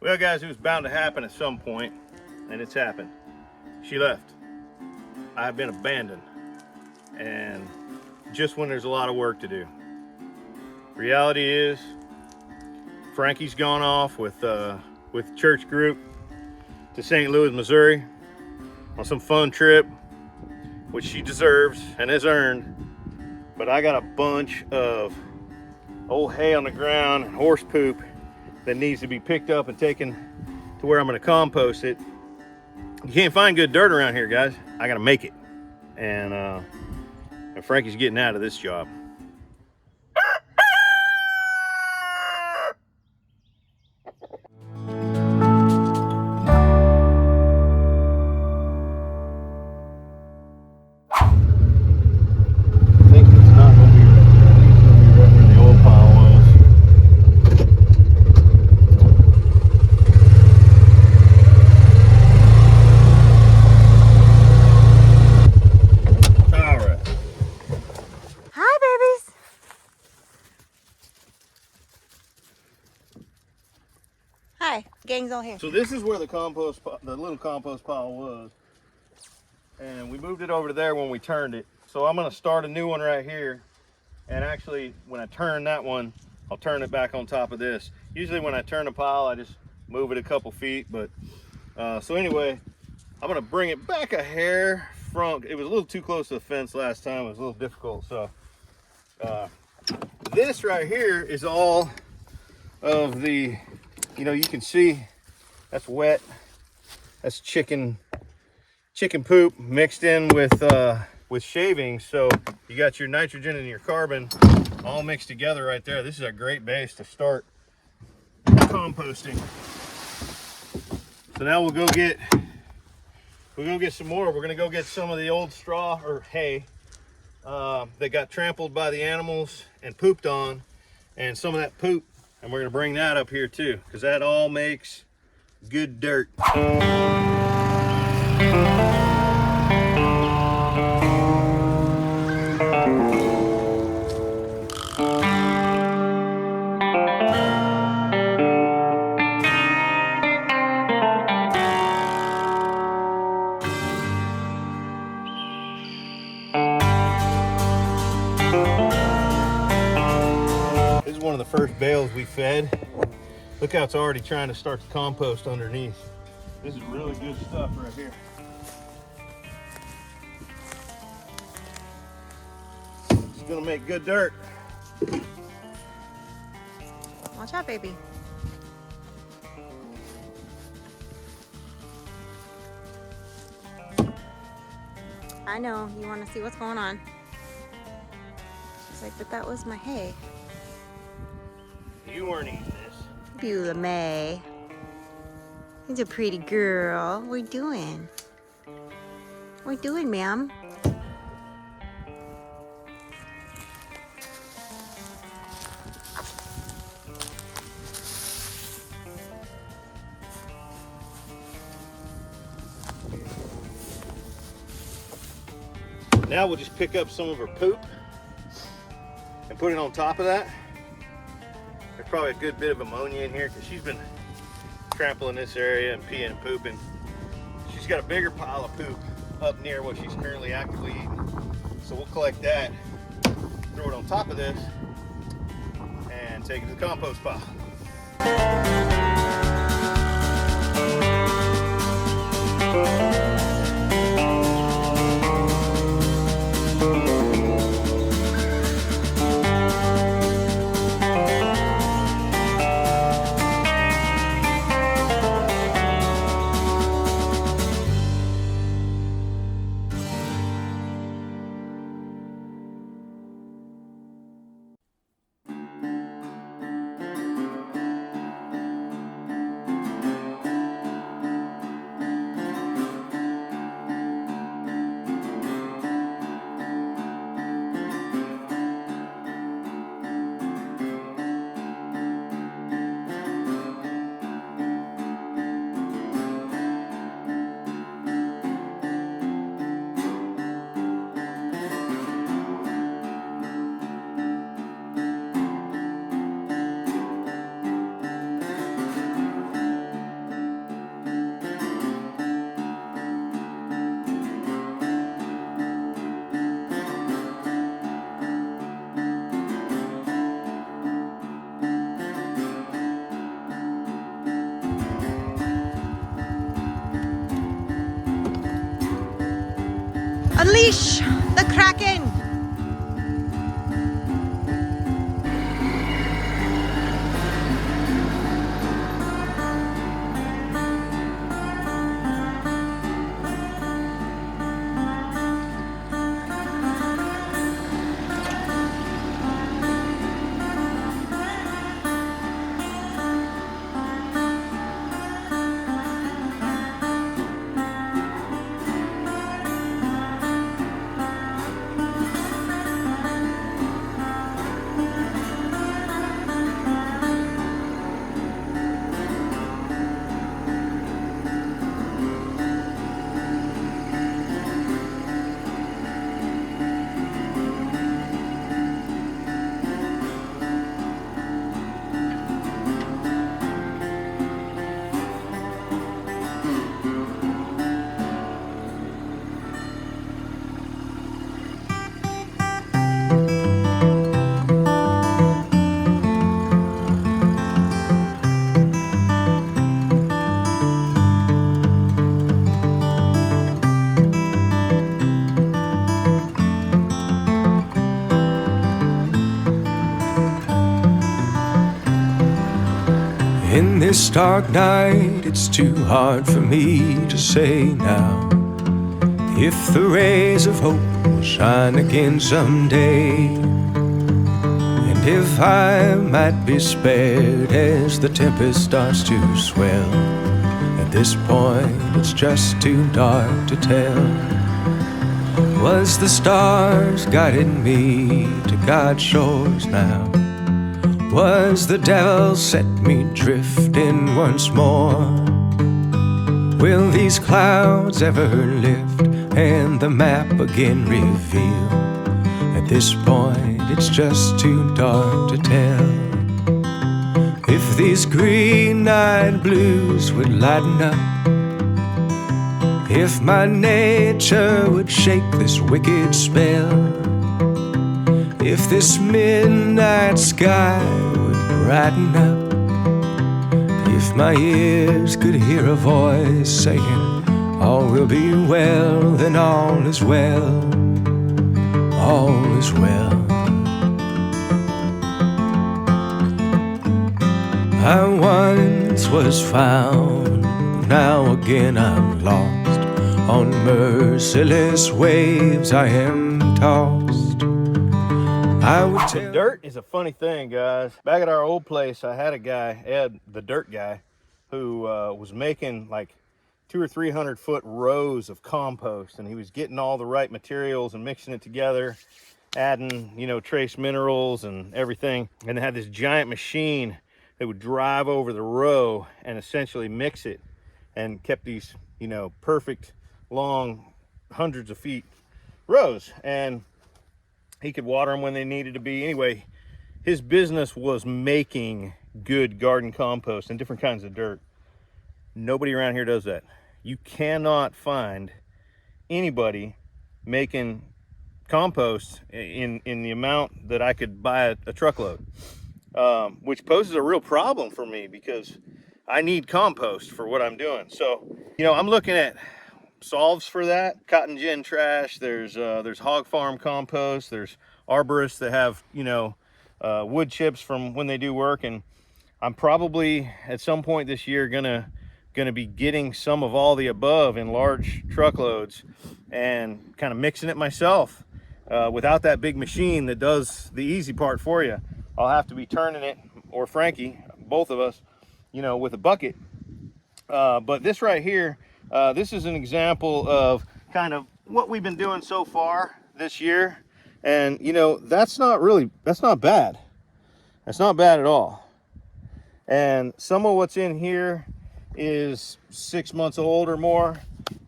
Well, guys, it was bound to happen at some point, and it's happened. She left. I've been abandoned, and just when there's a lot of work to do. Reality is, Frankie's gone off with church group to St. Louis, Missouri, on some fun trip, which she deserves and has earned. But I got a bunch of old hay on the ground and horse poop that needs to be picked up and taken to where I'm going to compost it. You can't find good dirt around here, guys. I got to make it. And Frankie's getting out of this job. Hi, gang's all here. So this is where the little compost pile was, and we moved it over to there when we turned it. So I'm going to start a new one right here, and actually when I turn that one, I'll turn it back on top of this. Usually when I turn a pile, I just move it a couple feet, but so anyway, I'm going to bring it back a hair from, it was a little too close to the fence last time. It was a little difficult. So this right here is all of the, you can see that's wet. That's chicken poop mixed in with shavings. So you got your nitrogen and your carbon all mixed together right there. This is a great base to start composting. So now we'll go get some more. We're gonna go get some of the old straw or hay that got trampled by the animals and pooped on, and some of that poop, and we're gonna bring that up here too, because that all makes good dirt. This is one of the first bales we fed. Look how it's already trying to start to compost underneath. This is really good stuff right here. It's gonna make good dirt. Watch out, baby. I know, you want to see what's going on. It's like, but that was my hay. You weren't eating this. Beulah May. He's a pretty girl. What are you doing? What are you doing, ma'am? Now we'll just pick up some of her poop and put it on top of that. There's probably a good bit of ammonia in here because she's been trampling this area and peeing and pooping. She's got a bigger pile of poop up near what she's currently actively eating. So we'll collect that, throw it on top of this, and take it to the compost pile. Unleash the Kraken! In this dark night, it's too hard for me to say now if the rays of hope will shine again someday, and if I might be spared as the tempest starts to swell. At this point, it's just too dark to tell. Was the stars guiding me to God's shores now? Was the devil set me drifting once more? Will these clouds ever lift and the map again reveal? At this point, it's just too dark to tell. If these green-eyed blues would lighten up, if my nature would shake this wicked spell, if this midnight sky would brighten up, if my ears could hear a voice saying, all will be well, then all is well, all is well. I once was found, now again I'm lost. On merciless waves I am tossed. The dirt is a funny thing, guys. Back at our old place, I had a guy, Ed, the dirt guy, who was making like 200 or 300 foot rows of compost, and he was getting all the right materials and mixing it together, adding, you know, trace minerals and everything. And they had this giant machine that would drive over the row and essentially mix it, and kept these, you know, perfect long hundreds of feet rows. And he could water them when they needed to be. Anyway, his business was making good garden compost and different kinds of dirt. Nobody around here does that. You cannot find anybody making compost in the amount that I could buy a truckload, which poses a real problem for me because I need compost for what I'm doing. So, you know, I'm looking at solves for that. Cotton gin trash, there's hog farm compost, there's arborists that have, you know, wood chips from when they do work. And I'm probably at some point this year gonna be getting some of all the above in large truckloads and kind of mixing it myself without that big machine that does the easy part for you. I'll have to be turning it, or Frankie, both of us, you know, with a bucket. But this right here, this is an example of kind of what we've been doing so far this year. And, you know, that's not bad. That's not bad at all. And some of what's in here is 6 months old or more.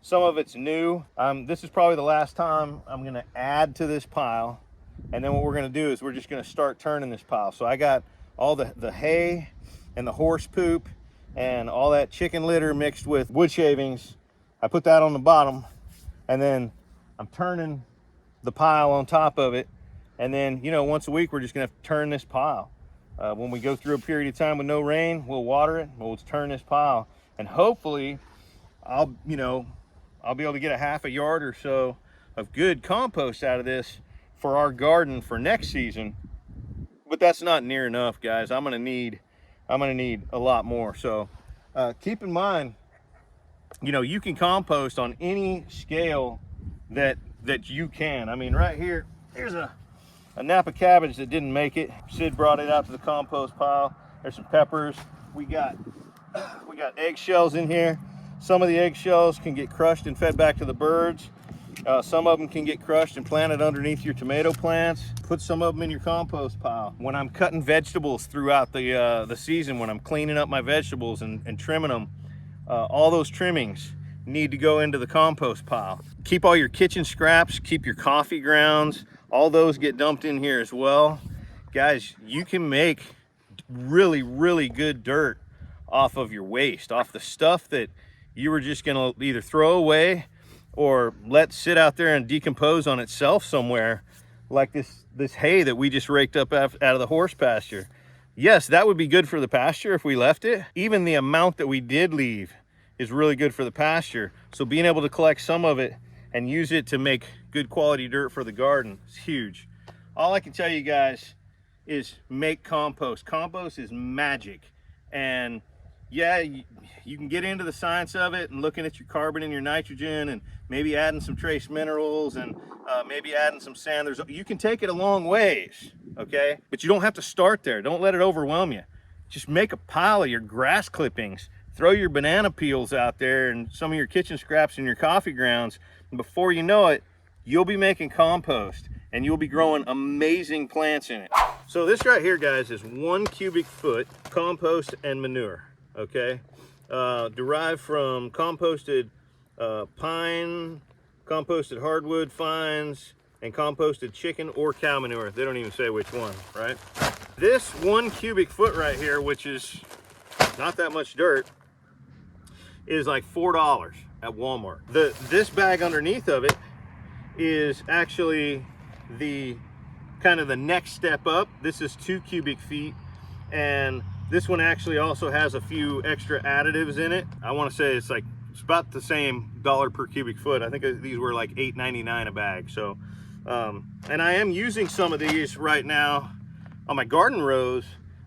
Some of it's new. This is probably the last time I'm going to add to this pile. And then what we're going to do is we're just going to start turning this pile. So I got all the hay and the horse poop and all that chicken litter mixed with wood shavings. I put that on the bottom, and then I'm turning the pile on top of it. And then, you know, once a week, we're just gonna have to turn this pile. When we go through a period of time with no rain, we'll water it, we'll turn this pile. And hopefully I'll be able to get a half a yard or so of good compost out of this for our garden for next season. But that's not near enough, guys. I'm gonna need a lot more. So keep in mind, you know, you can compost on any scale that you can. I mean, right here, here's a Napa cabbage that didn't make it. Sid brought it out to the compost pile. There's some peppers. We got eggshells in here. Some of the eggshells can get crushed and fed back to the birds. Some of them can get crushed and planted underneath your tomato plants. Put some of them in your compost pile. When I'm cutting vegetables throughout the season, when I'm cleaning up my vegetables and trimming them, all those trimmings need to go into the compost pile. Keep all your kitchen scraps, keep your coffee grounds, all those get dumped in here as well. Guys, you can make really, really good dirt off of your waste, off the stuff that you were just gonna either throw away or let sit out there and decompose on itself somewhere, like this hay that we just raked up out of the horse pasture. Yes, that would be good for the pasture if we left it. Even the amount that we did leave is really good for the pasture. So being able to collect some of it and use it to make good quality dirt for the garden is huge. All I can tell you guys is make compost. Compost is magic. And yeah, you can get into the science of it and looking at your carbon and your nitrogen and maybe adding some trace minerals and maybe adding some sand. You can take it a long ways, okay? But you don't have to start there. Don't let it overwhelm you. Just make a pile of your grass clippings. Throw your banana peels out there and some of your kitchen scraps and your coffee grounds. And before you know it, you'll be making compost and you'll be growing amazing plants in it. So this right here, guys, is 1 cubic foot compost and manure, okay? Derived from composted pine, composted hardwood fines, and composted chicken or cow manure. They don't even say which one, right? This 1 cubic foot right here, which is not that much dirt, is like $4 at Walmart. This bag underneath of it is actually the kind of the next step up. This is 2 cubic feet, and this one actually also has a few extra additives in it. I want to say it's about the same dollar per cubic foot. I think these were like $8.99 a bag. So and I am using some of these right now on my garden rows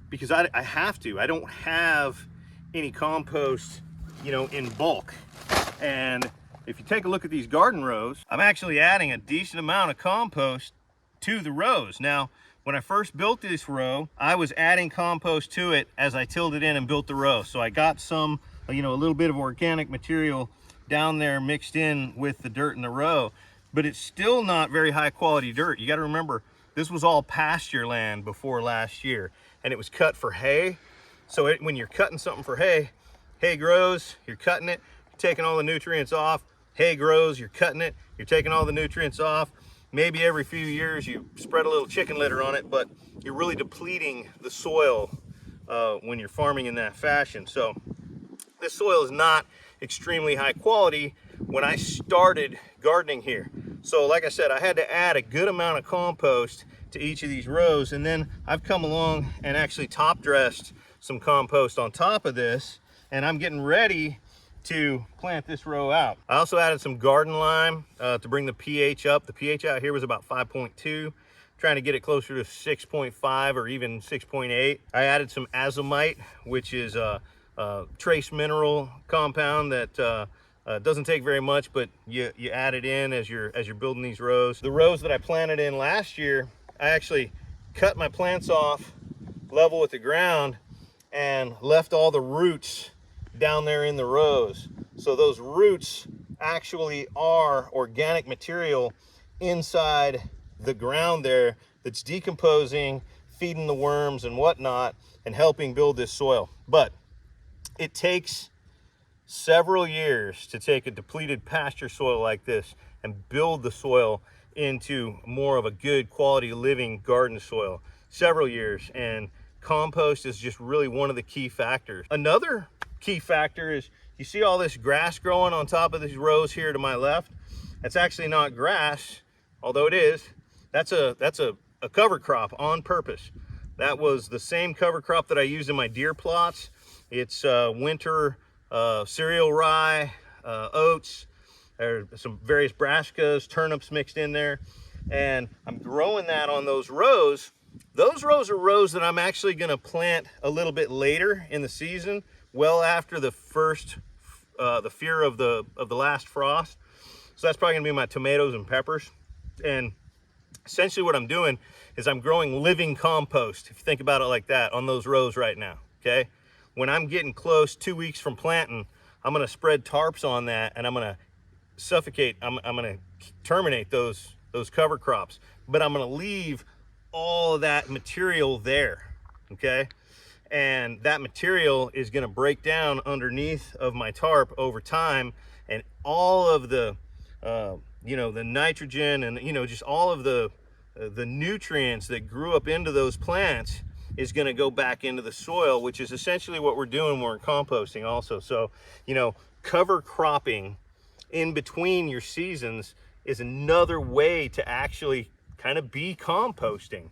because I have to. I don't have any compost, you know, in bulk. And if you take a look at these garden rows, I'm actually adding a decent amount of compost to the rows. Now, when I first built this row, I was adding compost to it as I tilled it in and built the row. So I got some, you know, a little bit of organic material down there mixed in with the dirt in the row, but it's still not very high quality dirt. You got to remember, this was all pasture land before last year, and it was cut for hay. So when you're cutting something for hay, hay grows, you're cutting it, you're taking all the nutrients off. Hay grows, you're cutting it, you're taking all the nutrients off. Maybe every few years you spread a little chicken litter on it, but you're really depleting the soil when you're farming in that fashion. So this soil is not extremely high quality when I started gardening here. So like I said, I had to add a good amount of compost to each of these rows, and then I've come along and actually top dressed some compost on top of this, and I'm getting ready to plant this row out. I also added some garden lime to bring the pH up. The pH out here was about 5.2, trying to get it closer to 6.5 or even 6.8. I added some azomite, which is a trace mineral compound that doesn't take very much, but you add it in as you're building these rows. The rows that I planted in last year, I actually cut my plants off level with the ground and left all the roots down there in the rows. So those roots actually are organic material inside the ground there that's decomposing, feeding the worms and whatnot, and helping build this soil. But it takes several years to take a depleted pasture soil like this and build the soil into more of a good quality living garden soil. Several years, and compost is just really one of the key factors. Another key factor is, you see all this grass growing on top of these rows here to my left? That's actually not grass, although it is. That's a cover crop on purpose. That was the same cover crop that I use in my deer plots. It's winter cereal rye, oats, There's some various brassicas, turnips mixed in there, and I'm growing that on those rows. Those rows are rows that I'm actually going to plant a little bit later in the season, well after the first, the fear of the last frost. So that's probably going to be my tomatoes and peppers. And essentially what I'm doing is I'm growing living compost, if you think about it like that, on those rows right now, okay? When I'm getting close, 2 weeks from planting, I'm going to spread tarps on that, and I'm going to suffocate, I'm going to terminate those cover crops, but I'm going to leave all of that material there, okay? And that material is going to break down underneath of my tarp over time, and all of the you know, the nitrogen and, you know, just all of the nutrients that grew up into those plants is going to go back into the soil, which is essentially what we're doing when we're composting also. So, you know, cover cropping in between your seasons is another way to actually kind of be composting.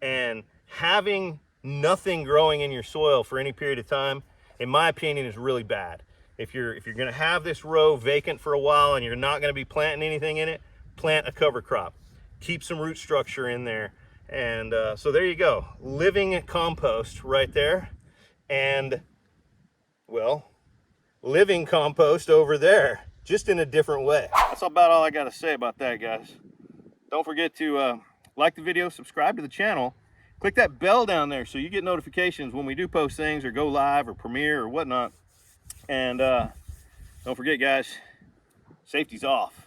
And having nothing growing in your soil for any period of time, in my opinion, is really bad. If you're going to have this row vacant for a while and you're not going to be planting anything in it, plant a cover crop. Keep some root structure in there. And so there you go, living compost right there, and well, living compost over there, just in a different way. That's about all I got to say about that, guys. Don't forget to like the video, subscribe to the channel, click that bell down there so you get notifications when we do post things or go live or premiere or whatnot. And don't forget, guys, safety's off.